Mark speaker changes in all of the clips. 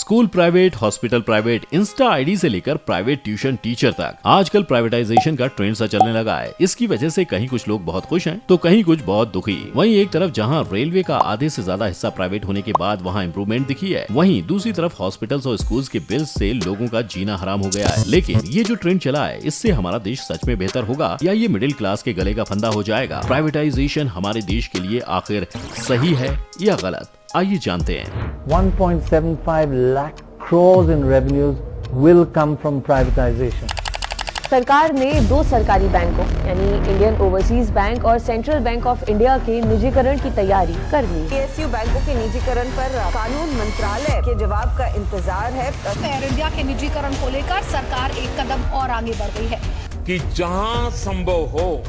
Speaker 1: School private, hospital private, Insta ID से लेकर private tuition teacher तक आजकल प्राइवेटाइजेशन का ट्रेंड सा चलने लगा है। इसकी वजह से कहीं कुछ लोग बहुत खुश हैं तो कहीं कुछ बहुत दुखी। वहीं एक तरफ जहां रेलवे का आधे से ज्यादा हिस्सा प्राइवेट होने के बाद वहां इम्प्रूवमेंट दिखी है, वहीं दूसरी तरफ हॉस्पिटल्स और स्कूल्स के बिल्स से लोगों का जीना हराम हो गया है। लेकिन ये जो ट्रेंड चला है, इससे हमारा देश सच में बेहतर होगा या ये मिडिल क्लास के गले का फंदा हो जाएगा? प्राइवेटाइजेशन हमारे देश के लिए आखिर सही है या गलत? आइए जानते हैं।
Speaker 2: 1.75 lakh crores in revenues will come from privatization.
Speaker 3: सरकार ने दो सरकारी बैंकों यानी इंडियन ओवरसीज बैंक और सेंट्रल बैंक ऑफ इंडिया के निजीकरण की तैयारी कर ली।
Speaker 4: पीएसयू बैंकों के निजीकरण पर कानून मंत्रालय के जवाब का इंतजार है।
Speaker 5: एयर इंडिया के निजीकरण को लेकर सरकार एक कदम और आगे बढ़ गई है
Speaker 6: कि जहां संभव हो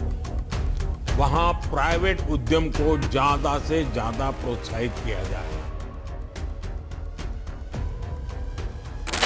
Speaker 6: वहां प्राइवेट उद्यम को ज्यादा से ज्यादा प्रोत्साहित किया जाए।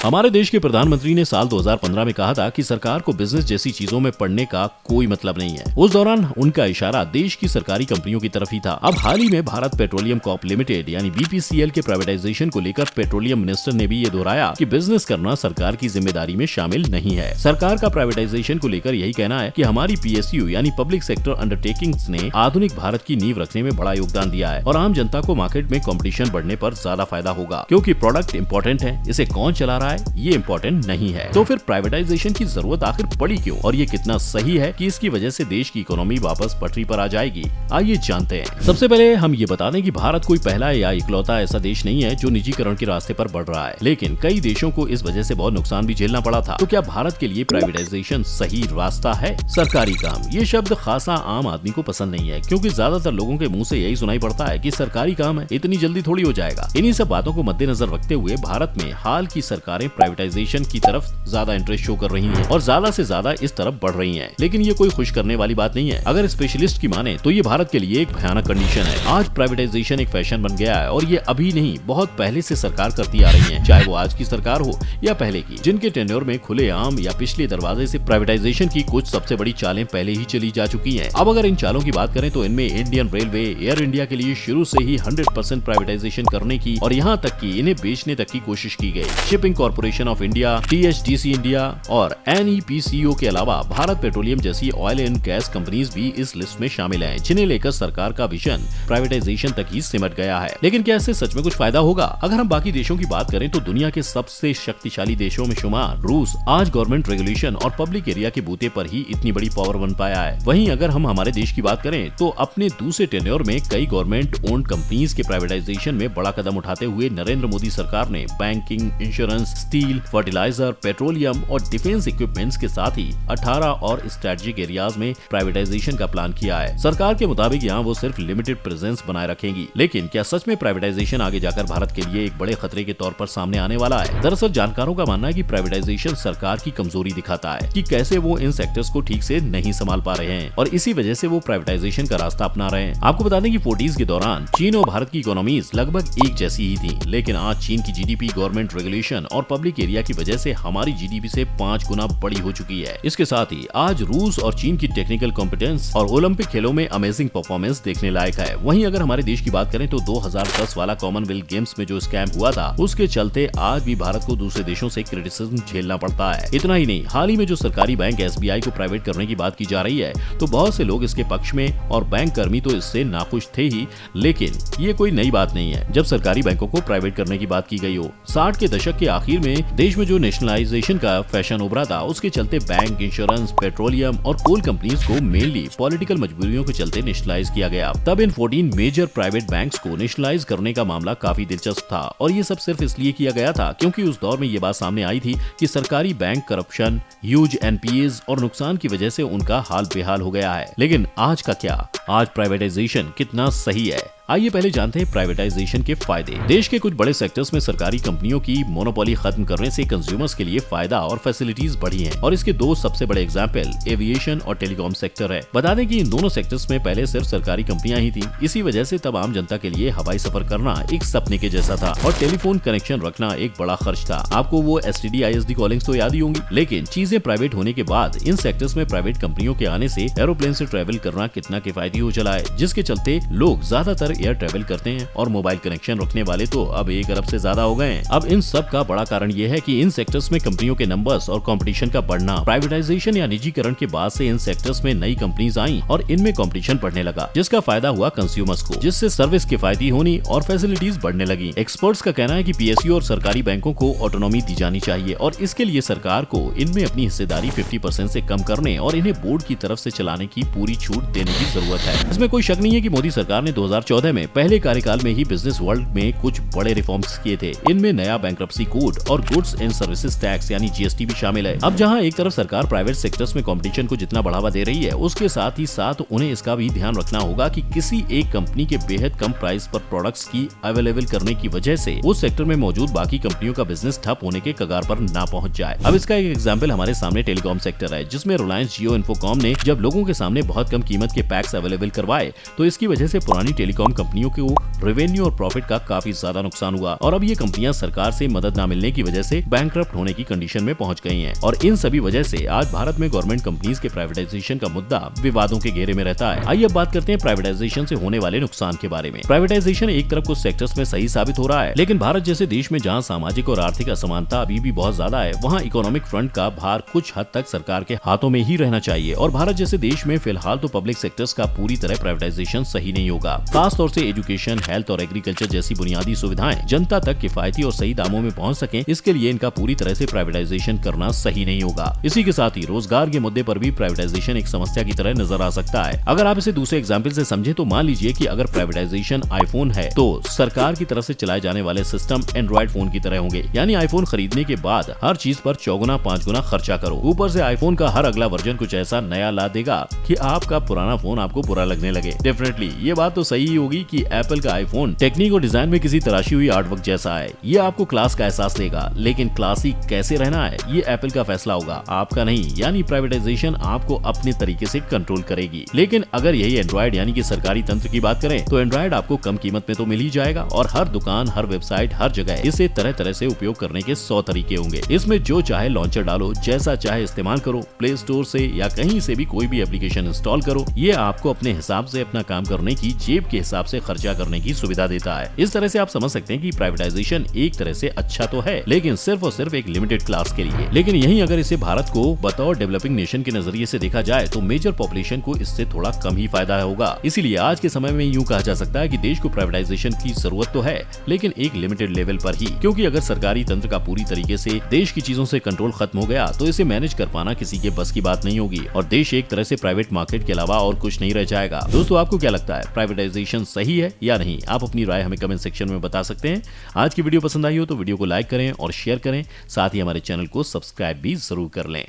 Speaker 1: हमारे देश के प्रधानमंत्री ने साल 2015 में कहा था कि सरकार को बिजनेस जैसी चीजों में पड़ने का कोई मतलब नहीं है। उस दौरान उनका इशारा देश की सरकारी कंपनियों की तरफ ही था। अब हाल ही में भारत पेट्रोलियम कॉर्प लिमिटेड यानी बीपीसीएल के प्राइवेटाइजेशन को लेकर पेट्रोलियम मिनिस्टर ने भी ये दोहराया कि बिजनेस करना सरकार की जिम्मेदारी में शामिल नहीं है। सरकार का प्राइवेटाइजेशन को लेकर यही कहना है कि हमारी पीएसयू यानी पब्लिक सेक्टर अंडरटेकिंग्स ने आधुनिक भारत की नींव रखने में बड़ा योगदान दिया है और आम जनता को मार्केट में कॉम्पिटिशन बढ़ने पर ज्यादा फायदा होगा, क्योंकि प्रोडक्ट इंपॉर्टेंट है, इसे कौन चला रहा है ये इम्पोर्टेंट नहीं है। तो फिर प्राइवेटाइजेशन की जरूरत आखिर पड़ी क्यों और ये कितना सही है कि इसकी वजह से देश की इकोनॉमी वापस पटरी पर आ जाएगी? आइए जानते हैं। सबसे पहले हम ये बता दें कि भारत कोई पहला या इकलौता ऐसा देश नहीं है जो निजीकरण के रास्ते पर बढ़ रहा है, लेकिन कई देशों को इस वजह से बहुत नुकसान भी झेलना पड़ा था। तो क्या भारत के लिए प्राइवेटाइजेशन सही रास्ता है? सरकारी काम, ये शब्द खासा आम आदमी को पसंद नहीं है, क्योंकि ज्यादातर लोगों के मुंह से यही सुनाई पड़ता है कि सरकारी काम है, इतनी जल्दी थोड़ी हो जाएगा। इन्हीं सब बातों को मद्देनजर रखते हुए भारत में हाल की सरकारें प्राइवेटाइजेशन की तरफ ज्यादा इंटरेस्ट शो कर रही हैं और ज्यादा से ज्यादा इस तरफ बढ़ रही हैं। लेकिन ये कोई खुश करने वाली बात नहीं है। अगर स्पेशलिस्ट की माने तो ये भारत के लिए एक भयानक कंडीशन है। आज प्राइवेटाइजेशन एक फैशन बन गया है और ये अभी नहीं, बहुत पहले से सरकार करती आ रही है, चाहे वो आज की सरकार हो या पहले की, जिनके टेन्योर में खुलेआम या पिछले दरवाजे से प्राइवेटाइजेशन की कुछ सबसे बड़ी चालें पहले ही चली जा चुकी हैं। अब अगर इन चालों की बात करें तो इनमें इंडियन रेलवे, एयर इंडिया के लिए शुरू से ही 100% प्राइवेटाइजेशन करने की और यहाँ तक कि इन्हें बेचने तक की कोशिश की गई। Shipping corporation of India, THDC India और एनईपीसीओ के अलावा भारत पेट्रोलियम जैसी ऑयल एंड गैस कंपनीज भी इस लिस्ट में शामिल हैं, जिन्हें लेकर सरकार का विजन प्राइवेटाइजेशन तक ही सिमट गया है। लेकिन क्या इससे सच में कुछ फायदा होगा? अगर हम बाकी देशों की बात करें तो दुनिया के सबसे शक्तिशाली देशों में शुमार रूस आज गवर्नमेंट रेगुलेशन और पब्लिक एरिया के बूते पर ही इतनी बड़ी पावर बन पाया है। वहीं अगर हम हमारे देश की बात करें तो अपने दूसरे टेन्योर में कई गवर्नमेंट ओन्ड कंपनीज के प्राइवेटाइजेशन में बड़ा कदम उठाते हुए नरेंद्र मोदी सरकार ने banking, insurance, steel, fertiliser, petroleum और डिफेंस इक्विपमेंट्स के साथ ही 18 और स्ट्रेटेजिक एरियाज में प्राइवेटाइजेशन का प्लान किया है। सरकार के मुताबिक यहाँ वो सिर्फ लिमिटेड प्रेजेंस बनाए रखेंगी। लेकिन क्या सच में प्राइवेटाइजेशन आगे जाकर भारत के लिए एक बड़े खतरे के तौर पर सामने आने वाला है? दरअसल जानकारों का मानना है कि प्राइवेटाइजेशन सरकार की कमजोरी दिखाता है कि कैसे वो इन सेक्टर्स को ठीक से नहीं संभाल पा रहे हैं और इसी वजह से वो प्राइवेटाइजेशन का रास्ता अपना रहे हैं। आपको बता दें कि 40s के दौरान चीन और भारत की इकोनॉमीज लगभग एक जैसी ही थी, लेकिन आज चीन की जीडीपी गवर्नमेंट रेगुलेशन और पब्लिक एरिया की वजह से हमारी जीडीपी से 5 गुना बड़ी हो चुकी है। इसके साथ ही आज रूस और चीन की टेक्निकल कॉम्पिटेंस और ओलंपिक खेलों में अमेजिंग परफॉर्मेंस देखने लायक है। वहीं अगर हमारे देश की बात करें तो 2010 वाला कॉमनवेल्थ गेम्स में जो स्कैम हुआ था, उसके चलते आज भी भारत को दूसरे देशों से क्रिटिसिज्म झेलना पड़ता है। इतना ही नहीं, हाल ही में जो सरकारी बैंक एसबीआई को प्राइवेट करने की बात की जा रही है, तो बहुत से लोग इसके पक्ष में और बैंक कर्मी तो इससे नाखुश थे ही, लेकिन ये कोई नई बात नहीं है जब सरकारी बैंकों को प्राइवेट करने की बात की गई हो। 60 के दशक के आखिर में देश में जो नेशनलाइजेशन का फैशन उभरा था, उसके चलते बैंक, इंश्योरेंस, पेट्रोलियम और कोल कंपनीज को मेनली पॉलिटिकल मजबूरियों के चलते नेशनलाइज किया गया। तब इन 14 मेजर प्राइवेट बैंक्स को नेशनलाइज करने का मामला काफी दिलचस्प था और ये सब सिर्फ इसलिए किया गया था क्योंकि उस दौर में ये बात सामने आई थी कि सरकारी बैंक करप्शन, ह्यूज एनपीएज और नुकसान की वजह से उनका हाल बेहाल हो गया है। लेकिन आज का क्या? आज प्राइवेटाइजेशन कितना सही है? आइए पहले जानते हैं प्राइवेटाइजेशन के फायदे। देश के कुछ बड़े सेक्टर्स में सरकारी कंपनियों की मोनोपोली खत्म करने से कंज्यूमर्स के लिए फायदा और फैसिलिटीज बढ़ी हैं और इसके दो सबसे बड़े एग्जाम्पल एविएशन और टेलीकॉम सेक्टर है। बता दें कि इन दोनों सेक्टर्स में पहले सिर्फ सरकारी कंपनियां ही थी। इसी वजह से तब आम जनता के लिए हवाई सफर करना एक सपने के जैसा था और टेलीफोन कनेक्शन रखना एक बड़ा खर्च था। आपको वो STD ISD कॉलिंग्स तो याद ही होंगी। लेकिन चीजें प्राइवेट होने के बाद इन सेक्टर्स में प्राइवेट कंपनियों के आने से एरोप्लेन से ट्रेवल करना कितना किफायती हो चला है, जिसके चलते लोग ज्यादातर एयर ट्रेवल करते हैं और मोबाइल कनेक्शन रखने वाले तो अब 1 अरब से ज्यादा हो गए हैं। अब इन सब का बड़ा कारण ये है कि इन सेक्टर्स में कंपनियों के नंबर्स और कंपटीशन का बढ़ना। प्राइवेटाइजेशन या निजीकरण के बाद से इन सेक्टर्स में नई कंपनीज आई और इनमें कंपटीशन बढ़ने लगा, जिसका फायदा हुआ कंज्यूमर्स को, जिससे सर्विस किफायती होनी और फैसिलिटीज बढ़ने लगी। एक्सपर्ट्स का कहना है कि पीएसयू और सरकारी बैंकों को ऑटोनॉमी दी जानी चाहिए और इसके लिए सरकार को इनमें अपनी हिस्सेदारी 50% से कम करने और इन्हें बोर्ड की तरफ से चलाने की पूरी छूट देने की जरूरत है। इसमें कोई शक नहीं है कि मोदी सरकार ने 2014 में पहले कार्यकाल में ही बिजनेस वर्ल्ड में कुछ बड़े रिफॉर्म्स किए थे। इनमें नया बैंक्रप्सी कोड और गुड्स एंड सर्विसेज टैक्स यानी जीएसटी भी शामिल है। अब जहां एक तरफ सरकार प्राइवेट सेक्टर्स में कंपटीशन को जितना बढ़ावा दे रही है, उसके साथ ही साथ उन्हें इसका भी ध्यान रखना होगा कि किसी एक कंपनी के बेहद कम प्राइस पर प्रोडक्ट्स की अवेलेबल करने की वजह से उस सेक्टर में मौजूद बाकी कंपनियों का बिजनेस ठप होने के कगार पर ना पहुंच जाए। अब इसका एक एग्जाम्पल हमारे सामने टेलीकॉम सेक्टर है, जिसमें रिलायंस जियो इन्फोकॉम ने जब लोगों के सामने बहुत कम कीमत के पैक्स अवेलेबल करवाए तो इसकी वजह से पुरानी टेलीकॉम कंपनियों को रेवेन्यू और प्रॉफिट का काफी ज्यादा नुकसान हुआ और अब ये कंपनियां सरकार से मदद न मिलने की वजह से बैंकरप्ट होने की कंडीशन में पहुंच गई हैं। और इन सभी वजह से आज भारत में गवर्नमेंट कंपनीज के प्राइवेटाइजेशन का मुद्दा विवादों के घेरे में रहता है। आइए अब बात करते हैं प्राइवेटाइजेशन से होने वाले नुकसान के बारे में। प्राइवेटाइजेशन एक तरफ कुछ सेक्टर्स में सही साबित हो रहा है, लेकिन भारत जैसे देश में जहां सामाजिक और आर्थिक असमानता अभी भी बहुत ज्यादा है, वहां इकोनॉमिक फ्रंट का भार कुछ हद तक सरकार के हाथों में ही रहना चाहिए। और भारत जैसे देश में फिलहाल तो पब्लिक सेक्टर्स का पूरी तरह प्राइवेटाइजेशन सही नहीं होगा। खास तौर से एजुकेशन, हेल्थ और एग्रीकल्चर जैसी बुनियादी सुविधाएं जनता तक किफायती और सही दामों में पहुंच सकें, इसके लिए इनका पूरी तरह से प्राइवेटाइजेशन करना सही नहीं होगा। इसी के साथ ही रोजगार के मुद्दे पर भी प्राइवेटाइजेशन एक समस्या की तरह नजर आ सकता है। अगर आप इसे दूसरे एग्जाम्पल से समझे तो मान लीजिए कि अगर प्राइवेटाइजेशन आईफोन है तो सरकार की तरफ से चलाए जाने वाले सिस्टम एंड्रॉइड फोन की तरह होंगे, यानी आईफोन खरीदने के बाद हर चीज पर 4 गुना 5 गुना खर्चा करो। ऊपर से आईफोन का हर अगला वर्जन कुछ ऐसा नया ला देगा कि आपका पुराना फोन आपको बुरा लगने लगे। डेफिनेटली ये बात तो सही होगी कि एप्पल का आईफोन टेक्निक और डिजाइन में किसी तराशी हुई आर्टवर्क जैसा है। ये आपको क्लास का एहसास देगा, लेकिन क्लासी कैसे रहना है ये एप्पल का फैसला होगा, आपका नहीं। यानी प्राइवेटाइजेशन आपको अपने तरीके से कंट्रोल करेगी। लेकिन अगर यही एंड्रॉइड यानी कि सरकारी तंत्र की बात करें तो एंड्रॉइड आपको कम कीमत में तो मिल ही जाएगा और हर दुकान, हर वेबसाइट, हर जगह इसे तरह तरह से उपयोग करने के 100 तरीके होंगे। इसमें जो चाहे लॉन्चर डालो, जैसा चाहे इस्तेमाल करो, प्ले स्टोर से या कहीं से भी कोई भी एप्लीकेशन इंस्टॉल करो। ये आपको अपने हिसाब से अपना काम करने की, जेब के हिसाब से खर्चा करने की सुविधा देता है। इस तरह से आप समझ सकते हैं कि प्राइवेटाइजेशन एक तरह से अच्छा तो है, लेकिन सिर्फ और सिर्फ एक लिमिटेड क्लास के लिए। लेकिन यहीं अगर इसे भारत को बतौर डेवलपिंग नेशन के नजरिए से देखा जाए तो मेजर पॉपुलेशन को इससे थोड़ा कम ही फायदा होगा। इसीलिए आज के समय में यूं कहा जा सकता है कि देश को प्राइवेटाइजेशन की जरूरत तो है, लेकिन एक लिमिटेड लेवल पर ही, क्योंकि अगर सरकारी तंत्र का पूरी तरीके से देश की चीजों से कंट्रोल खत्म हो गया तो इसे मैनेज कर पाना किसी के बस की बात नहीं होगी और देश एक तरह से प्राइवेट मार्केट के अलावा और कुछ नहीं रह जाएगा। दोस्तों, आपको क्या लगता है, प्राइवेटाइजेशन सही है या नहीं? आप अपनी राय हमें कमेंट सेक्शन में बता सकते हैं। आज की वीडियो पसंद आई हो तो वीडियो को लाइक करें और शेयर करें, साथ ही हमारे चैनल को सब्सक्राइब भी जरूर कर लें।